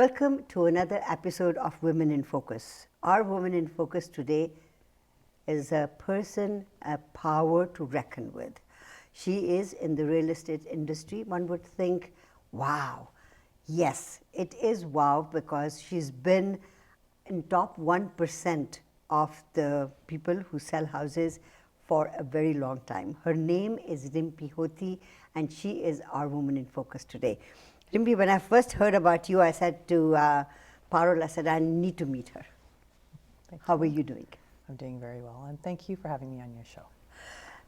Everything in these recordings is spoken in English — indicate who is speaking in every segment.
Speaker 1: Welcome to another episode of Women in Focus. Our Women in Focus today is a person, a power to reckon with. She is in the real estate industry. One would think, wow. Yes, it is wow, because she's been in top 1% of the people who sell houses for a very long time. Her name is Rimpy Hothi, and she is our Woman in Focus today. Rimpy, when I first heard about you, I said to Parul, I said, I need to meet her. How are you doing?
Speaker 2: I'm doing very well, and thank you for having me on your show.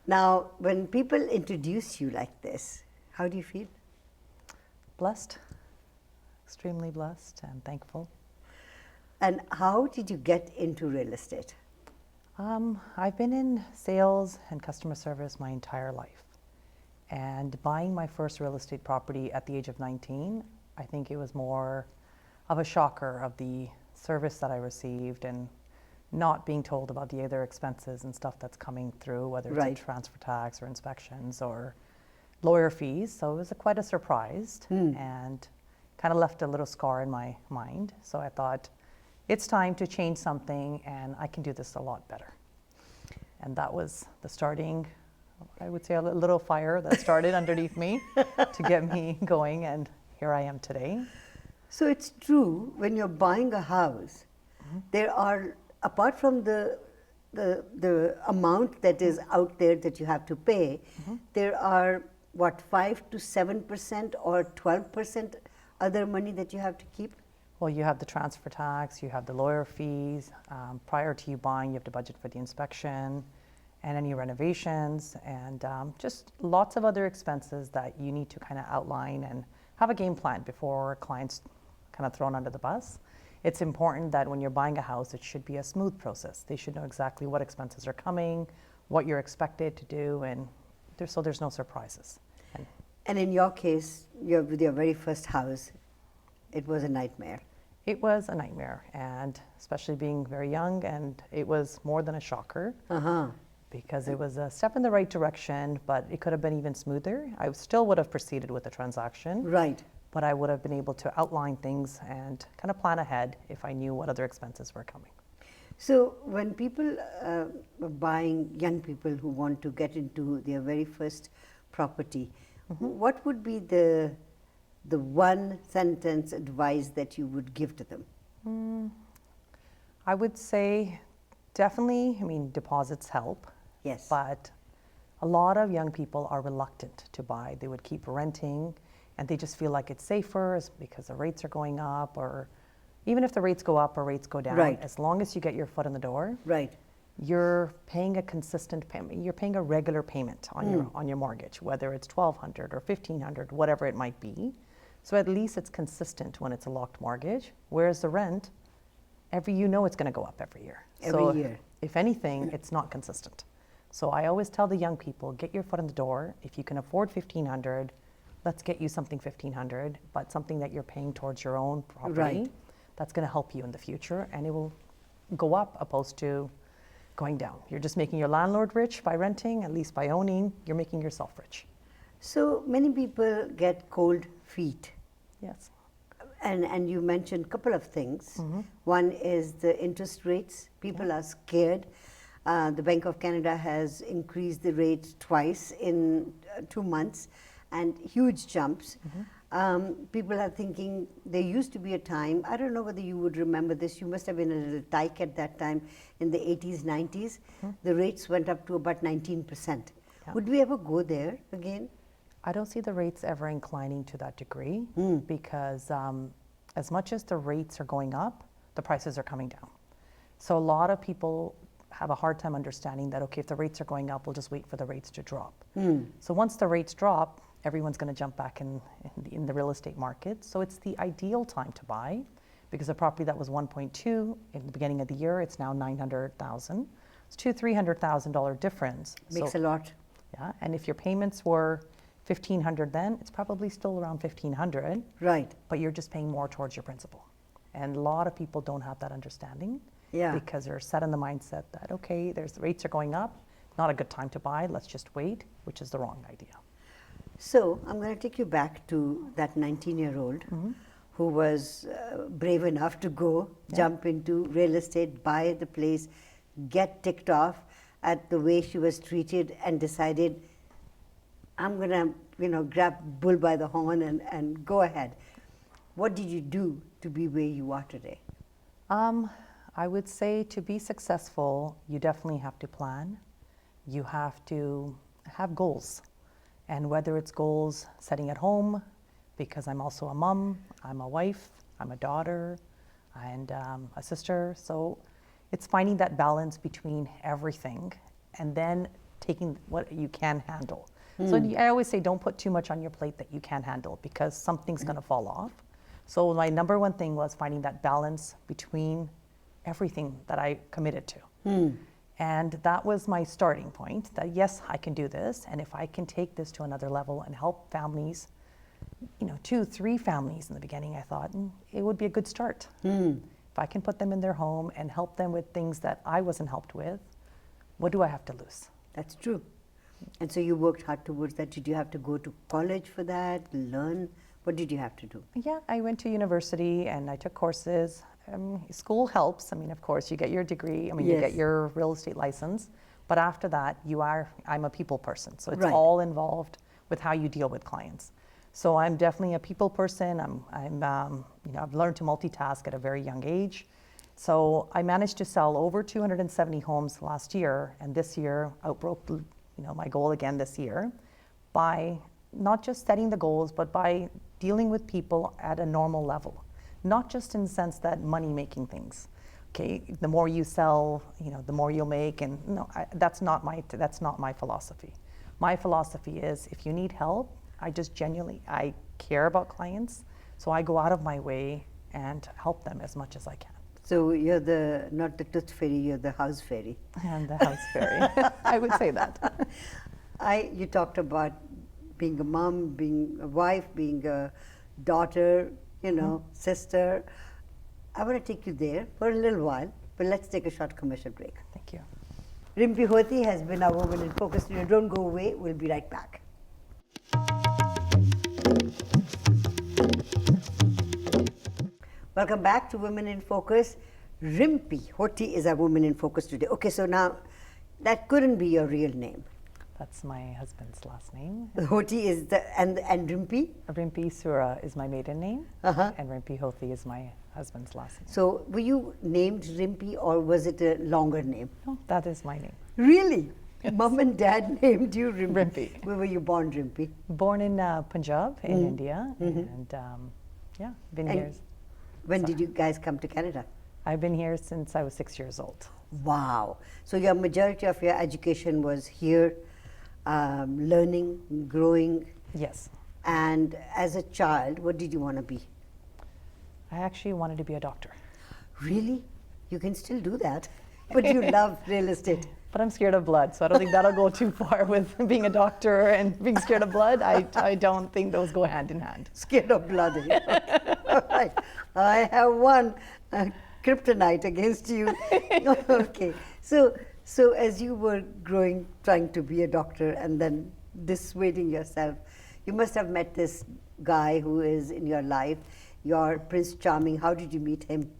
Speaker 1: Now, when people introduce you like this, how do you feel?
Speaker 2: Blessed, extremely blessed and thankful.
Speaker 1: And how did you get into real estate?
Speaker 2: I've been in sales and customer service my entire life. And buying my first real estate property at the age of 19, I think it was more of a shocker of the service that I received and not being told about the other expenses and stuff that's coming through, whether it's
Speaker 1: Right.
Speaker 2: a transfer tax or inspections or lawyer fees. So it was quite a surprise and kind of left a little scar in my mind. So I thought, it's time to change something and I can do this a lot better. And that was the starting, I would say, a little fire that started underneath me to get me going, and here I am today.
Speaker 1: So it's true, when you're buying a house, there are, apart from the amount that is out there that you have to pay, there are, what, 5 to 7% or 12% other money that you have to keep?
Speaker 2: Well, you have the transfer tax, you have the lawyer fees. Prior to you buying, you have to budget for the inspection and any renovations, and just lots of other expenses that you need to kind of outline and have a game plan before clients kind of thrown under the bus. It's important that when you're buying a house, it should be a smooth process. They should know exactly what expenses are coming, what you're expected to do, and so there's no surprises.
Speaker 1: And in your case, with your very first house, it was a nightmare.
Speaker 2: It was a nightmare, and especially being very young, and it was more than a shocker. Because it was a step in the right direction, but it could have been even smoother. I still would have proceeded with the transaction.
Speaker 1: Right.
Speaker 2: But I would have been able to outline things and kind of plan ahead if I knew what other expenses were coming.
Speaker 1: So when people are buying, young people who want to get into their very first property, what would be the one sentence advice that you would give to them?
Speaker 2: I would say definitely, deposits help.
Speaker 1: Yes.
Speaker 2: But a lot of young people are reluctant to buy. They would keep renting, and they just feel like it's safer because the rates are going up, or even if the rates go up or rates go down,
Speaker 1: Right.
Speaker 2: as long as you get your foot in the door,
Speaker 1: Right.
Speaker 2: you're paying a consistent payment. You're paying a regular payment on your mortgage, whether it's $1,200 or $1,500, whatever it might be. So at least it's consistent when it's a locked mortgage. Whereas the rent, it's going to go up every year.
Speaker 1: Every year.
Speaker 2: If anything, it's not consistent. So I always tell the young people, get your foot in the door. If you can afford $1,500, let's get you something $1,500, but something that you're paying towards your own property.
Speaker 1: Right.
Speaker 2: That's going to help you in the future, and it will go up opposed to going down. You're just making your landlord rich by renting. At least by owning, you're making yourself rich.
Speaker 1: So many people get cold feet.
Speaker 2: Yes.
Speaker 1: And you mentioned a couple of things. One is the interest rates. People are scared. The Bank of Canada has increased the rate twice in 2 months, and huge jumps. People are thinking, there used to be a time, I don't know whether you would remember this, you must have been a little tyke at that time, in the 80s, 90s, the rates went up to about 19%.
Speaker 2: Yeah.
Speaker 1: Would we ever go there again?
Speaker 2: I don't see the rates ever inclining to that degree because as much as the rates are going up, the prices are coming down. So a lot of people have a hard time understanding that, okay, if the rates are going up, we'll just wait for the rates to drop. So once the rates drop, everyone's going to jump back in the real estate market. So it's the ideal time to buy, because a property that was 1.2 in the beginning of the year, it's now 900,000. It's $200,000-$300,000 difference.
Speaker 1: Makes a lot.
Speaker 2: Yeah, and if your payments were $1,500 then, it's probably still around $1,500.
Speaker 1: Right.
Speaker 2: But you're just paying more towards your principal. And a lot of people don't have that understanding.
Speaker 1: Yeah.
Speaker 2: Because they're set in the mindset that, okay, the rates are going up, not a good time to buy, let's just wait, which is the wrong idea.
Speaker 1: So I'm going to take you back to that 19-year-old who was brave enough to go, jump into real estate, buy the place, get ticked off at the way she was treated, and decided, I'm going to, grab bull by the horn and go ahead. What did you do to be where you are today?
Speaker 2: I would say to be successful, you definitely have to plan. You have to have goals. And whether it's goals setting at home, because I'm also a mom, I'm a wife, I'm a daughter, and a sister. So it's finding that balance between everything and then taking what you can handle. So I always say don't put too much on your plate that you can't handle, because something's going to fall off. So my number one thing was finding that balance between everything that I committed to. And that was my starting point, that yes, I can do this. And if I can take this to another level and help families, 2, 3 families in the beginning, I thought it would be a good start. If I can put them in their home and help them with things that I wasn't helped with, what do I have to lose?
Speaker 1: That's true. And so you worked hard towards that. Did you have to go to college for that, learn? What did you have to do?
Speaker 2: Yeah, I went to university and I took courses. School helps. Of course, you get your degree. You get your real estate license. But after that, I'm a people person. So it's all involved with how you deal with clients. So I'm definitely a people person. I've learned to multitask at a very young age. So I managed to sell over 270 homes last year, and this year outbroke, my goal again this year, by not just setting the goals, but by dealing with people at a normal level. Not just in the sense that money-making things. Okay, the more you sell, the more you'll make, and that's not my philosophy. My philosophy is, if you need help, I care about clients, so I go out of my way and help them as much as I can.
Speaker 1: So you're not the tooth fairy, you're the house fairy.
Speaker 2: And the house fairy, I would say that.
Speaker 1: You talked about being a mom, being a wife, being a daughter, sister. I want to take you there for a little while, but let's take a short commercial break.
Speaker 2: Thank you.
Speaker 1: Rimpy Hothi has been our Women in Focus studio. Don't go away, we'll be right back. Welcome back to Women in Focus. Rimpy Hothi is our Women in Focus today. Okay, so now that couldn't be your real name.
Speaker 2: That's my husband's last name.
Speaker 1: Hothi is and Rimpy?
Speaker 2: Rimpy Sura is my maiden name, and Rimpy Hothi is my husband's last name.
Speaker 1: So were you named Rimpy, or was it a longer name?
Speaker 2: No, that is my name.
Speaker 1: Really? Yes. Mom and dad named you Rimpy?
Speaker 2: Rimpy.
Speaker 1: Where were you born, Rimpy?
Speaker 2: Born in Punjab in India, and been here.
Speaker 1: When did you guys come to Canada?
Speaker 2: I've been here since I was 6 years old.
Speaker 1: Wow. So your majority of your education was here, learning, growing.
Speaker 2: Yes.
Speaker 1: And as a child, what did you want to be?
Speaker 2: I actually wanted to be a doctor.
Speaker 1: Really? You can still do that. But you love real estate.
Speaker 2: But I'm scared of blood, so I don't think that'll go too far with being a doctor and being scared of blood. I don't think those go hand in hand.
Speaker 1: Scared of blood. All right. I have one kryptonite against you. Okay. So as you were growing, trying to be a doctor and then dissuading yourself, you must have met this guy who is in your life, your Prince Charming. How did you meet him?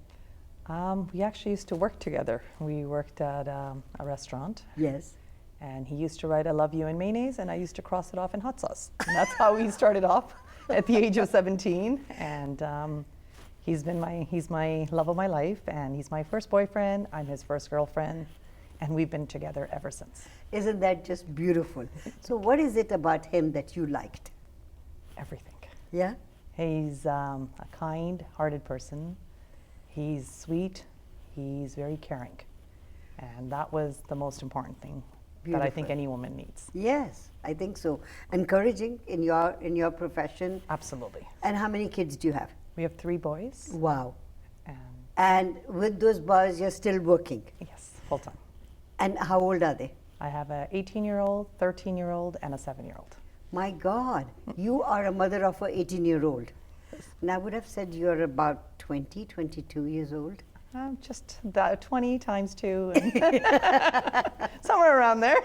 Speaker 2: We actually used to work together. We worked at a restaurant.
Speaker 1: Yes.
Speaker 2: And he used to write, "I love you" in mayonnaise, and I used to cross it off in hot sauce. And that's how we started off at the age of 17. And he's my love of my life, and he's my first boyfriend. I'm his first girlfriend, and we've been together ever since.
Speaker 1: Isn't that just beautiful? So what is it about him that you liked?
Speaker 2: Everything.
Speaker 1: Yeah?
Speaker 2: He's a kind-hearted person. He's sweet. He's very caring. And that was the most important thing that I think any woman needs.
Speaker 1: Yes, I think so. Encouraging in your profession.
Speaker 2: Absolutely.
Speaker 1: And how many kids do you have?
Speaker 2: We have 3 boys.
Speaker 1: Wow. And with those boys, you're still working?
Speaker 2: Yes, full time.
Speaker 1: And how old are they?
Speaker 2: I have an 18-year-old, 13-year-old, and a 7-year-old.
Speaker 1: My God, you are a mother of an 18-year-old. And I would have said you're about 20, 22 years old.
Speaker 2: Just 20 times 2, somewhere around there.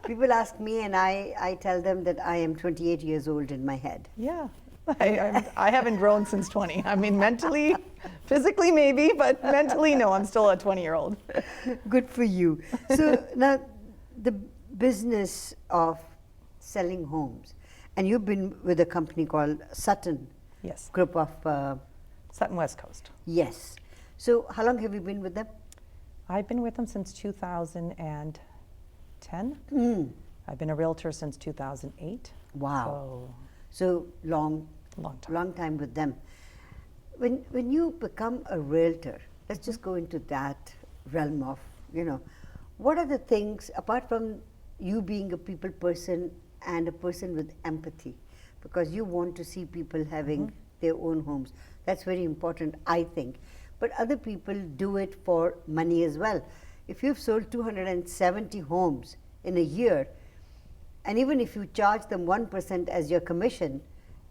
Speaker 1: People ask me, and I tell them that I am 28 years old in my head.
Speaker 2: Yeah. I haven't grown since 20. I mean, mentally, physically maybe, but mentally, no, I'm still a 20-year-old.
Speaker 1: Good for you. So now, the business of selling homes, and you've been with a company called Sutton
Speaker 2: Yes,
Speaker 1: Group of,
Speaker 2: Sutton West Coast.
Speaker 1: yes. So how long have you been with them?
Speaker 2: I've been with them since 2010.
Speaker 1: Mm.
Speaker 2: I've been a realtor since 2008.
Speaker 1: Wow.
Speaker 2: So
Speaker 1: So long
Speaker 2: long time.
Speaker 1: with them. When you become a realtor, let's just go into that realm of, what are the things, apart from you being a people person and a person with empathy, because you want to see people having their own homes. That's very important, I think. But other people do it for money as well. If you've sold 270 homes in a year, and even if you charge them 1% as your commission,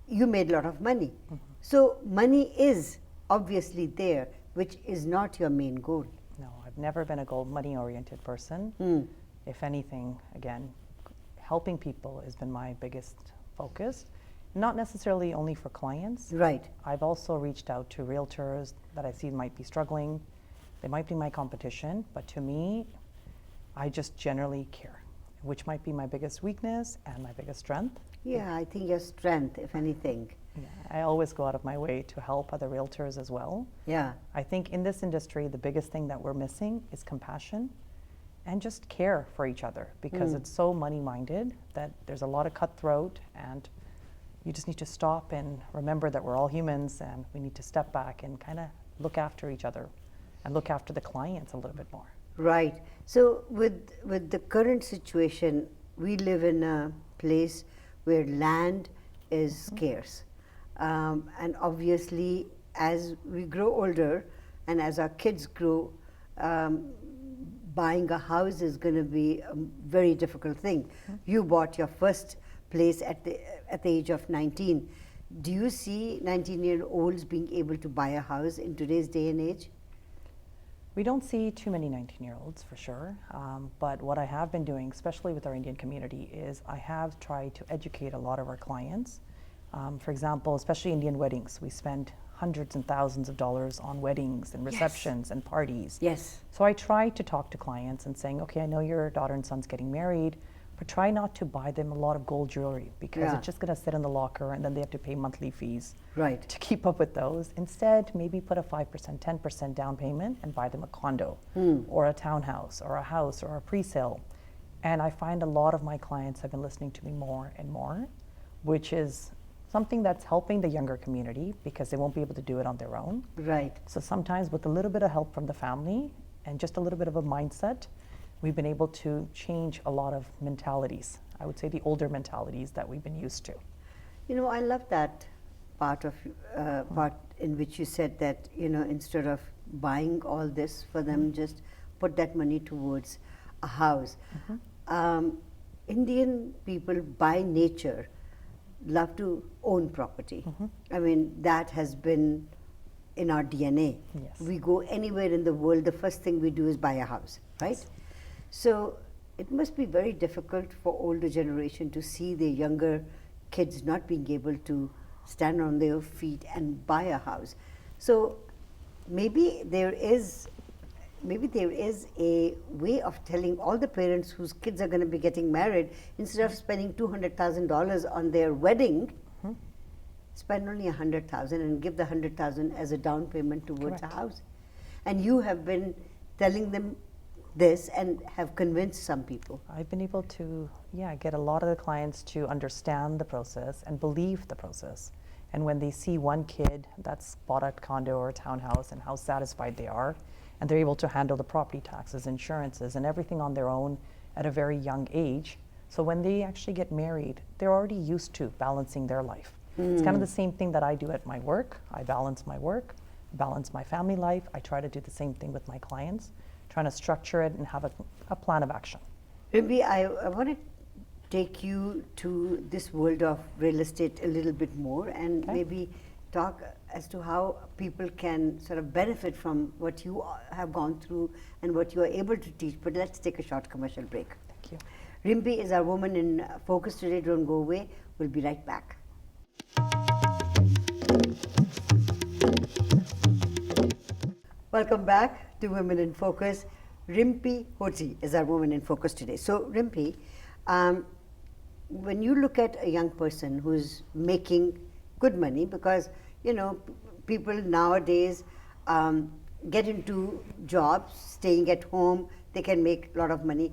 Speaker 1: you made a lot of money. So money is obviously there, which is not your main goal.
Speaker 2: No, I've never been a money-oriented person. If anything, again, helping people has been my biggest focus. Not necessarily only for clients.
Speaker 1: Right.
Speaker 2: I've also reached out to realtors that I see might be struggling. They might be my competition, but to me, I just generally care, which might be my biggest weakness and my biggest strength.
Speaker 1: Yeah, I think your strength, if anything.
Speaker 2: Yeah, I always go out of my way to help other realtors as well.
Speaker 1: Yeah.
Speaker 2: I think in this industry, the biggest thing that we're missing is compassion and just care for each other, because it's so money-minded that there's a lot of cutthroat, and you just need to stop and remember that we're all humans, and we need to step back and kind of look after each other and look after the clients a little bit more.
Speaker 1: Right. So with the current situation, we live in a place where land is scarce. And obviously, as we grow older and as our kids grow, buying a house is going to be a very difficult thing. You bought your first place at the age of 19. Do you see 19-year-olds being able to buy a house in today's day and age?
Speaker 2: We don't see too many 19-year-olds for sure, but what I have been doing, especially with our Indian community, is I have tried to educate a lot of our clients. For example, especially Indian weddings, we spend hundreds and thousands of dollars on weddings and receptions and parties.
Speaker 1: Yes.
Speaker 2: So I try to talk to clients and saying, okay, I know your daughter and son's getting married, but try not to buy them a lot of gold jewelry, because it's just going to sit in the locker and then they have to pay monthly fees
Speaker 1: Right.
Speaker 2: to keep up with those. Instead, maybe put a 5%, 10% down payment and buy them a condo or a townhouse or a house or a pre-sale. And I find a lot of my clients have been listening to me more and more, which is something that's helping the younger community because they won't be able to do it on their own.
Speaker 1: Right.
Speaker 2: So sometimes with a little bit of help from the family and just a little bit of a mindset, we've been able to change a lot of mentalities. I would say the older mentalities that we've been used to.
Speaker 1: I love that part in which you said that, instead of buying all this for them, just put that money towards a house. Indian people by nature love to own property. I mean, that has been in our DNA.
Speaker 2: Yes.
Speaker 1: We go anywhere in the world, the first thing we do is buy a house, right?
Speaker 2: Yes.
Speaker 1: So it must be very difficult for older generation to see their younger kids not being able to stand on their feet and buy a house. So maybe there is a way of telling all the parents whose kids are going to be getting married, instead of spending $200,000 on their wedding, spend only $100,000 and give the $100,000 as a down payment towards
Speaker 2: Correct.
Speaker 1: a house. And you have been telling them this and have convinced some people.
Speaker 2: I've been able to, get a lot of the clients to understand the process and believe the process. And when they see one kid that's bought a condo or a townhouse and how satisfied they are, and they're able to handle the property taxes, insurances, and everything on their own at a very young age. So when they actually get married, they're already used to balancing their life. It's kind of the same thing that I do at my work. I balance my work, balance my family life. I try to do the same thing with my clients, trying to structure it and have a plan of action.
Speaker 1: Rimpy, I want to take you to this world of real estate a little bit more and maybe talk as to how people can sort of benefit from what you have gone through and what you are able to teach. But let's take a short commercial break.
Speaker 2: Thank you.
Speaker 1: Rimpy is our woman in focus today. Don't go away. We'll be right back. Welcome back to Women in Focus. Rimpy Hothi is our Woman in Focus today. So, Rimpy, when you look at a young person who's making good money, because people nowadays get into jobs, staying at home, they can make a lot of money.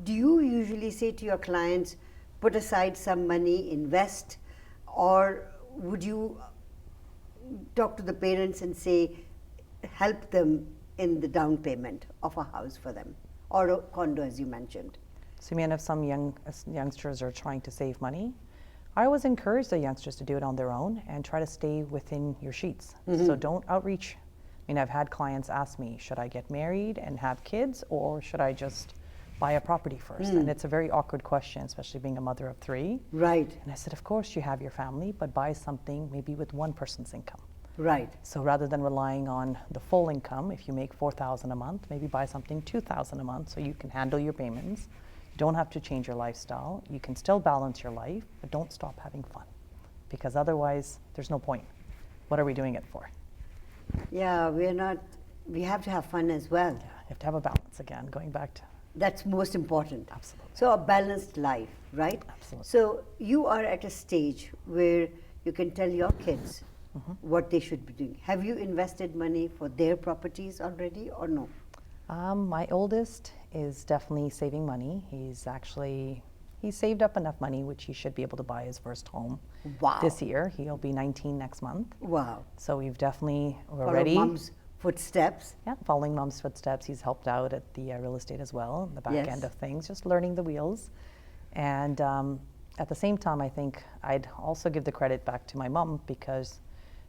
Speaker 1: Do you usually say to your clients, put aside some money, invest, or would you talk to the parents and say, help them in the down payment of a house for them or a condo, as you mentioned?
Speaker 2: So you mean if some youngsters are trying to save money? I always encourage the youngsters to do it on their own and try to stay within your sheets. So don't outreach. I mean, I've had clients ask me, should I get married and have kids, or should I just buy a property first? And it's a very awkward question, especially being a mother of 3.
Speaker 1: Right.
Speaker 2: And I said, of course you have your family, but buy something maybe with one person's income.
Speaker 1: Right.
Speaker 2: So rather than relying on the full income, if you make $4,000 a month, maybe buy something $2,000 a month so you can handle your payments. You don't have to change your lifestyle. You can still balance your life, but don't stop having fun, because otherwise there's no point. What are we doing it for?
Speaker 1: Yeah, we have to have fun as well.
Speaker 2: Yeah, you have to have a balance again, going back to.
Speaker 1: That's most important.
Speaker 2: Absolutely.
Speaker 1: So a balanced life, right?
Speaker 2: Absolutely.
Speaker 1: So you are at a stage where you can tell your kids what they should be doing. Have you invested money for their properties already or no?
Speaker 2: My oldest is definitely saving money. He's saved up enough money which he should be able to buy his first home this year. He'll be 19 next month.
Speaker 1: Wow.
Speaker 2: So we're
Speaker 1: Follow
Speaker 2: ready.
Speaker 1: mom's footsteps.
Speaker 2: Yeah, following mom's footsteps. He's helped out at the real estate as well, the back end of things, just learning the wheels. And at the same time, I think I'd also give the credit back to my mom, because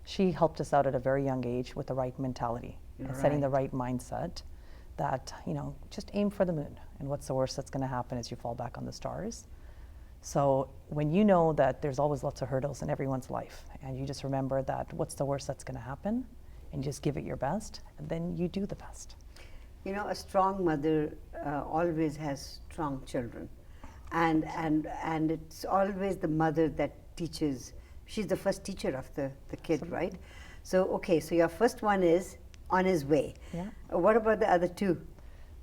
Speaker 2: she helped us out at a very young age with the right mentality and setting the right mindset that, just aim for the moon. And what's the worst that's going to happen is you fall back on the stars. So when you know that there's always lots of hurdles in everyone's life, and you just remember that what's the worst that's going to happen, and just give it your best, and then you do the best.
Speaker 1: A strong mother always has strong children. And it's always the mother that teaches. She's the first teacher of the kid,
Speaker 2: Absolutely.
Speaker 1: right? So your first one is on his way.
Speaker 2: Yeah.
Speaker 1: What about the other 2?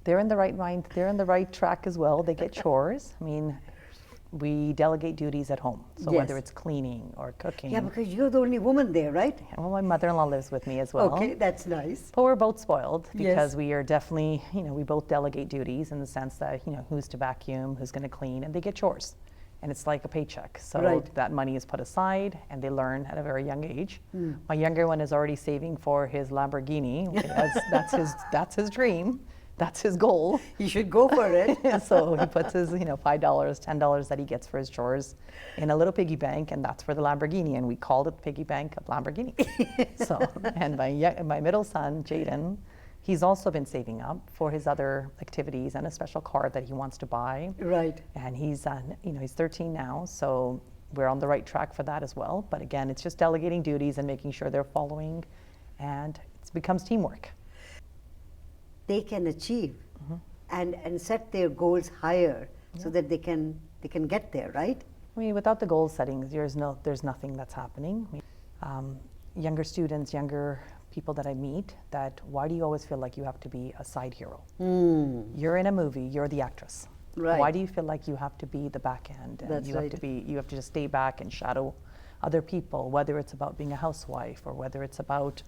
Speaker 2: They're in the right mind. They're in the right track as well. They get chores. I mean, we delegate duties at home. So whether it's cleaning or cooking.
Speaker 1: Yeah, because you're the only woman there, right?
Speaker 2: Well, my mother-in-law lives with me as well.
Speaker 1: Okay, that's nice.
Speaker 2: But we're both spoiled, because
Speaker 1: Yes.
Speaker 2: we are definitely, we both delegate duties in the sense that, who's to vacuum, who's going to clean, and they get chores. And it's like a paycheck. So that money is put aside, and they learn at a very young age. My younger one is already saving for his Lamborghini. That's his dream. That's his goal.
Speaker 1: You should go for it.
Speaker 2: So he puts his, $5, $10 that he gets for his chores in a little piggy bank, and that's for the Lamborghini. And we called it the piggy bank of Lamborghini. So, and my middle son, Jaden, he's also been saving up for his other activities and a special car that he wants to buy.
Speaker 1: Right.
Speaker 2: And he's 13 now, so we're on the right track for that as well. But again, it's just delegating duties and making sure they're following, and it becomes teamwork.
Speaker 1: They can achieve and set their goals higher so that they can get there, right?
Speaker 2: I mean, without the goal setting, there's nothing that's happening. Younger students, younger people that I meet, that why do you always feel like you have to be a side hero? You're in a movie, you're the actress.
Speaker 1: Right.
Speaker 2: Why do you feel like you have to be the back end? And
Speaker 1: That's
Speaker 2: you
Speaker 1: right.
Speaker 2: have to just stay back and shadow other people, whether it's about being a housewife or whether it's about,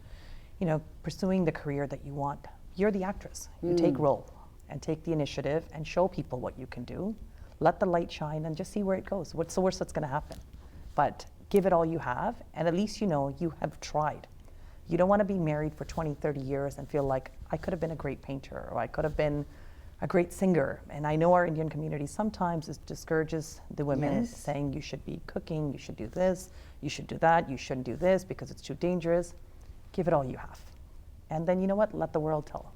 Speaker 2: pursuing the career that you want. You're the actress. You take role and take the initiative and show people what you can do. Let the light shine and just see where it goes. What's the worst that's going to happen? But give it all you have, and at least you have tried. You don't want to be married for 20, 30 years and feel like, I could have been a great painter, or I could have been a great singer. And I know our Indian community sometimes discourages the women, saying you should be cooking, you should do this, you should do that, you shouldn't do this because it's too dangerous. Give it all you have. And then, let the world tell them.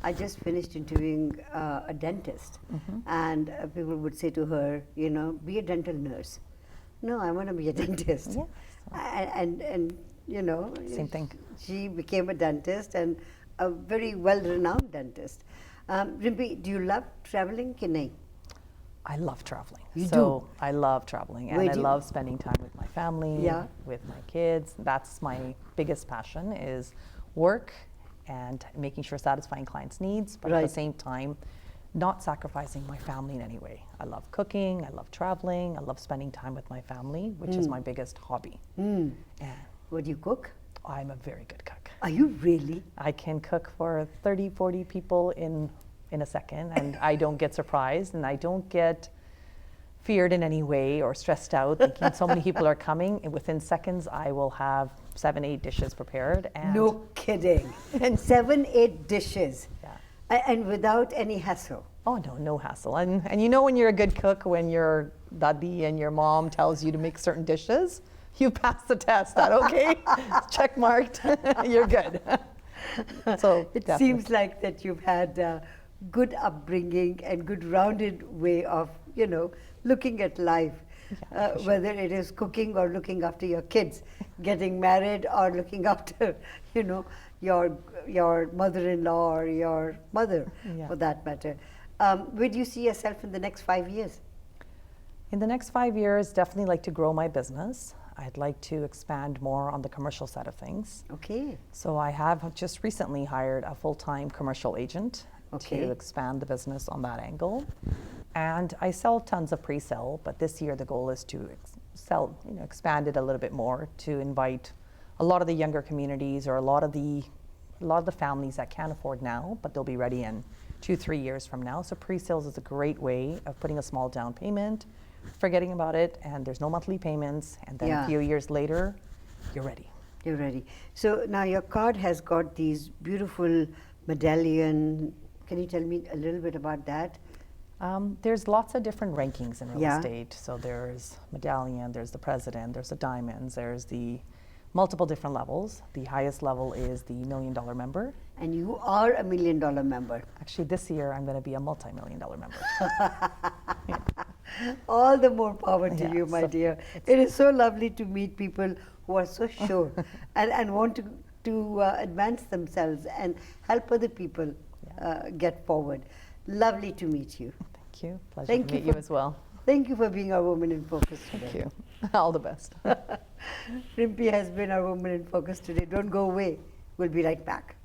Speaker 1: I just finished interviewing a dentist, and people would say to her, be a dental nurse. No, I want to be a dentist.
Speaker 2: Yes.
Speaker 1: And
Speaker 2: Same thing.
Speaker 1: She became a dentist, and a very well-renowned dentist. Rimpy, do you love traveling? Ki nahi?
Speaker 2: I love traveling.
Speaker 1: You
Speaker 2: do? I love traveling, and I
Speaker 1: do you-
Speaker 2: love spending time with my family,
Speaker 1: Yeah.
Speaker 2: with my kids. That's my biggest passion, is work and making sure satisfying clients' needs, but at the same time, not sacrificing my family in any way. I love cooking, I love traveling, I love spending time with my family, which is my biggest hobby. And
Speaker 1: What do you cook?
Speaker 2: I'm a very good cook.
Speaker 1: Are you really?
Speaker 2: I can cook for 30, 40 people in a second, and I don't get surprised, and I don't get feared in any way or stressed out thinking so many people are coming, and within seconds I will have 7, 8 dishes prepared. And
Speaker 1: No kidding. And 7, 8 dishes.
Speaker 2: Yeah.
Speaker 1: And without any hassle.
Speaker 2: Oh no, no hassle. And you know when you're a good cook, when your daddy and your mom tells you to make certain dishes, you pass the test. That okay? Check marked. You're good. So
Speaker 1: it
Speaker 2: definitely.
Speaker 1: seems like that you've had a good upbringing and good rounded way of, you know, looking at life.
Speaker 2: Yeah, sure.
Speaker 1: Whether it is cooking or looking after your kids, getting married or looking after, you know, your mother-in-law or your mother,
Speaker 2: Yeah.
Speaker 1: for that matter. Where do you see yourself in the next 5 years?
Speaker 2: In the next 5 years, definitely like to grow my business. I'd like to expand more on the commercial side of things.
Speaker 1: Okay.
Speaker 2: So I have just recently hired a full-time commercial agent to expand the business on that angle. And I sell tons of pre-sale, but this year the goal is to expand it a little bit more, to invite a lot of the younger communities or a lot of the families that can't afford now, but they'll be ready in 2-3 years from now. So pre-sales is a great way of putting a small down payment, forgetting about it, and there's no monthly payments, and then a few years later, you're ready.
Speaker 1: You're ready. So now your card has got these beautiful medallion. Can you tell me a little bit about that?
Speaker 2: There's lots of different rankings in real estate. So there's medallion, there's the president, there's the diamonds, there's the multiple different levels. The highest level is the $1 million member.
Speaker 1: And you are a $1 million member.
Speaker 2: Actually, this year I'm going to be a multi-million-dollar member.
Speaker 1: All the more power to you, my
Speaker 2: so
Speaker 1: dear. It is so lovely to meet people who are so sure and want to advance themselves and help other people get forward. Lovely to meet you.
Speaker 2: Thank you. Pleasure to meet you as well.
Speaker 1: Thank you for being our Woman in Focus today.
Speaker 2: Thank you. All the best.
Speaker 1: Rimpy has been our Woman in Focus today. Don't go away. We'll be right back.